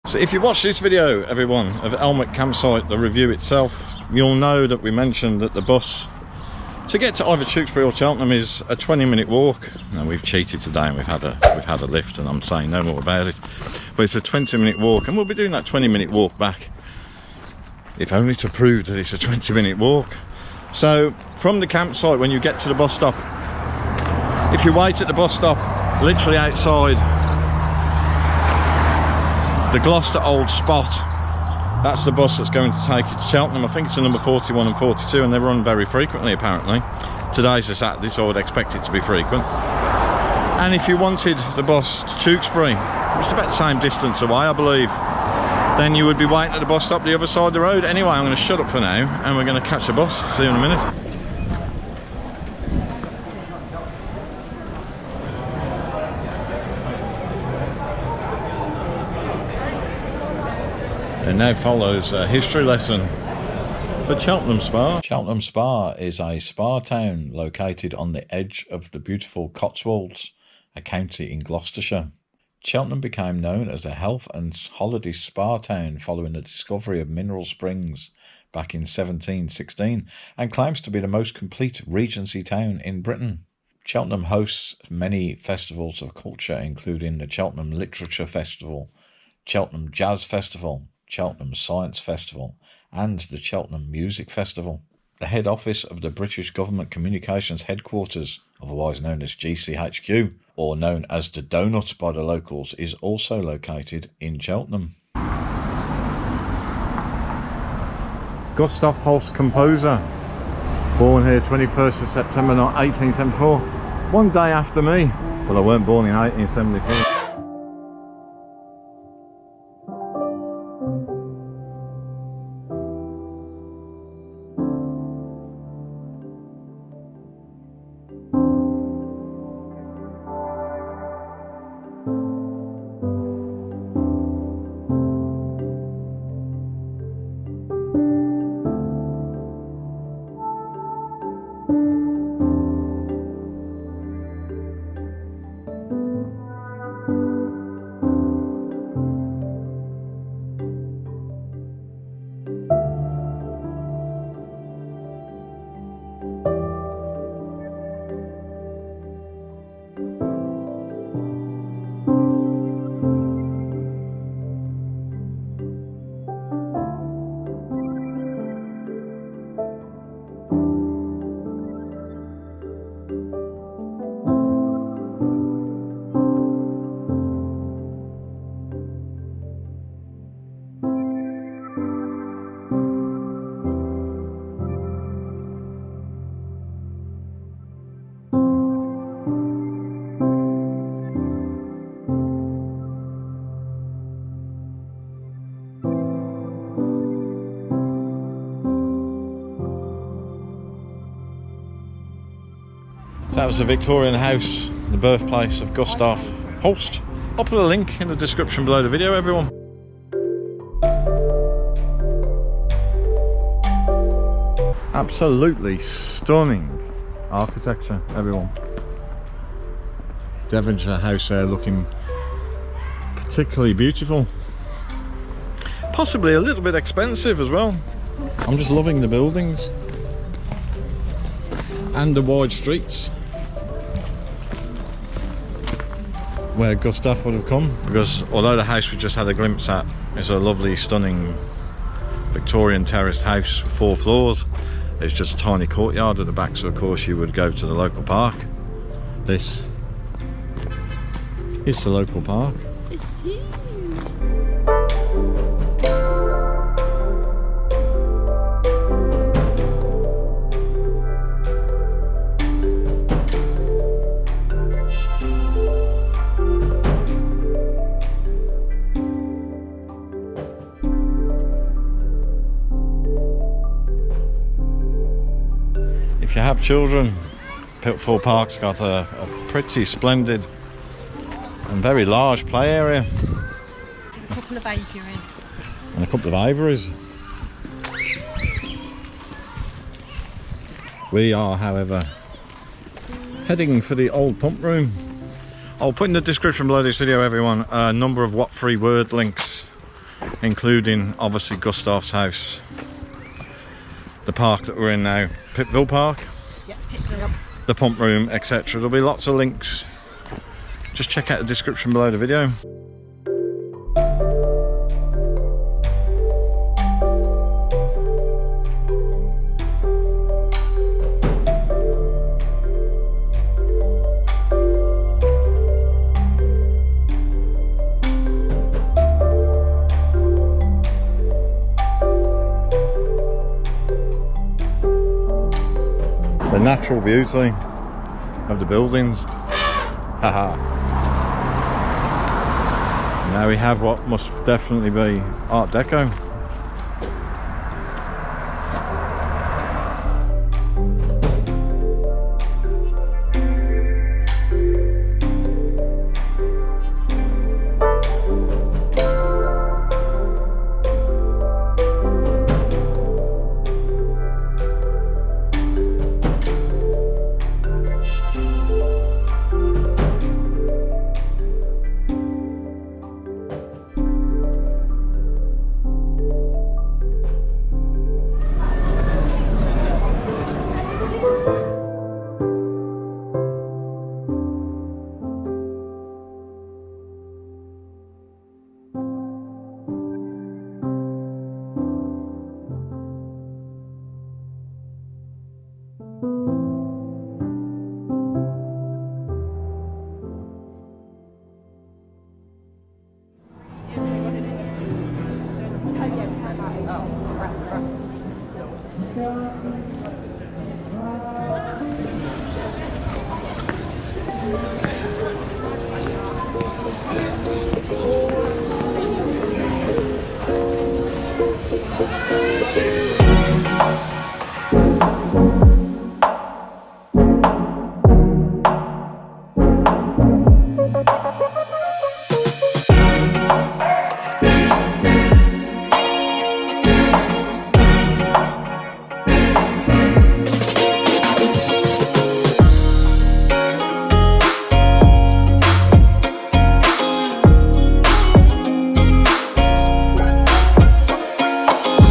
So if you watch this video, everyone, of Elmwicke Campsite, the review itself, you'll know that we mentioned that the bus to get to either Tewkesbury or Cheltenham is a 20-minute walk. Now we've cheated today and we've had a lift, and I'm saying no more about it. But it's a 20-minute walk, and we'll be doing that 20-minute walk back, if only to prove that it's a 20-minute walk. So from the campsite, when you get to the bus stop, if you wait at the bus stop, literally outside the Gloucester Old Spot, that's the bus that's going to take you to Cheltenham. I think it's the number 41 and 42, and they run very frequently apparently. Today's a Saturday, so I would expect it to be frequent. And if you wanted the bus to Tewkesbury, which is about the same distance away I believe, then you would be waiting at the bus stop the other side of the road. Anyway, I'm going to shut up for now and we're going to catch a bus. See you in a minute. And now follows a history lesson for Cheltenham Spa. Cheltenham Spa is a spa town located on the edge of the beautiful Cotswolds, a county in Gloucestershire. Cheltenham became known as a health and holiday spa town following the discovery of mineral springs back in 1716, and claims to be the most complete Regency town in Britain. Cheltenham hosts many festivals of culture, including the Cheltenham Literature Festival, Cheltenham Jazz Festival, Cheltenham Science Festival, and the Cheltenham Music Festival. The head office of the British Government Communications Headquarters, otherwise known as GCHQ, or known as the Donut by the locals, is also located in Cheltenham. Gustav Holst, composer, born here 21st of September 1874, one day after me. Well, I weren't born in 1874. So that was the Victorian house, the birthplace of Gustav Holst. I'll put a link in the description below the video, everyone. Absolutely stunning architecture, everyone. Devonshire house there looking particularly beautiful. Possibly a little bit expensive as well. I'm just loving the buildings and the wide streets where Gustav would have come, because although the house we just had a glimpse at is a lovely, stunning Victorian terraced house, 4 floors, there's just a tiny courtyard at the back, so of course you would go to the local park. This is the local park. It's huge. If you have children, Pittville Park's got a pretty splendid and very large play area. A couple of aviaries. And a couple of aviaries. We are, however, heading for the old pump room. I'll put in the description below this video, everyone, a number of what free word links including obviously Gustav's house, the park that we're in now, Pittville Park, Yeah, Pittville. the pump room, etc. There'll be lots of links. Just check out the description below the video. The natural beauty of the buildings. Haha. Now we have what must definitely be Art Deco.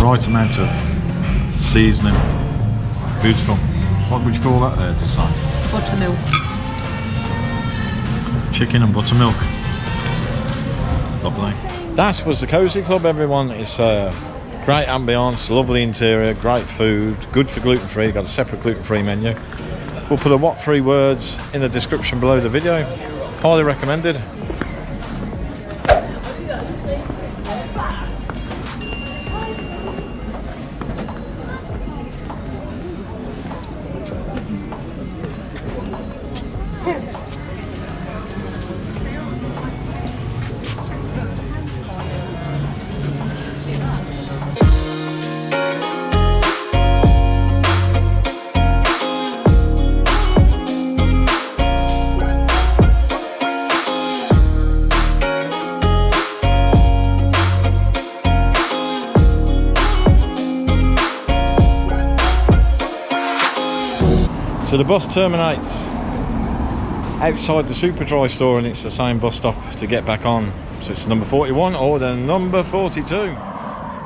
Right amount of seasoning. Beautiful. What would you call that there, design? Buttermilk. Chicken and buttermilk. Lovely. That was the Cozy Club, everyone. It's great ambience, lovely interior, great food, good for gluten-free. Got a separate gluten-free menu. We'll put a what 3 words in the description below the video. Highly recommended. So the bus terminates outside the Superdry store, and it's the same bus stop to get back on. So it's number 41 or the number 42.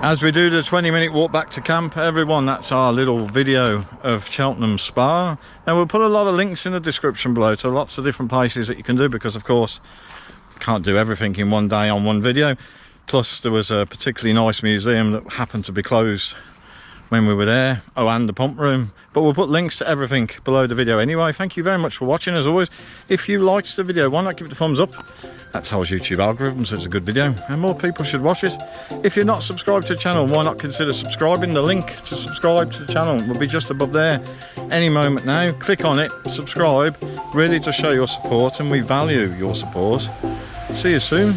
As we do the 20-minute walk back to camp, everyone, that's our little video of Cheltenham Spa. Now we'll put a lot of links in the description below to lots of different places that you can do, because of course can't do everything in one day on one video. Plus there was a particularly nice museum that happened to be closed when we were there. Oh, and the pump room. But we'll put links to everything below the video anyway. Thank you very much for watching. As always, if you liked the video, why not give it a thumbs up? That tells YouTube algorithms it's a good video and more people should watch it. If you're not subscribed to the channel, why not consider subscribing? The link to subscribe to the channel will be just above there any moment now. Click on it, subscribe, really to show your support, and we value your support. See you soon.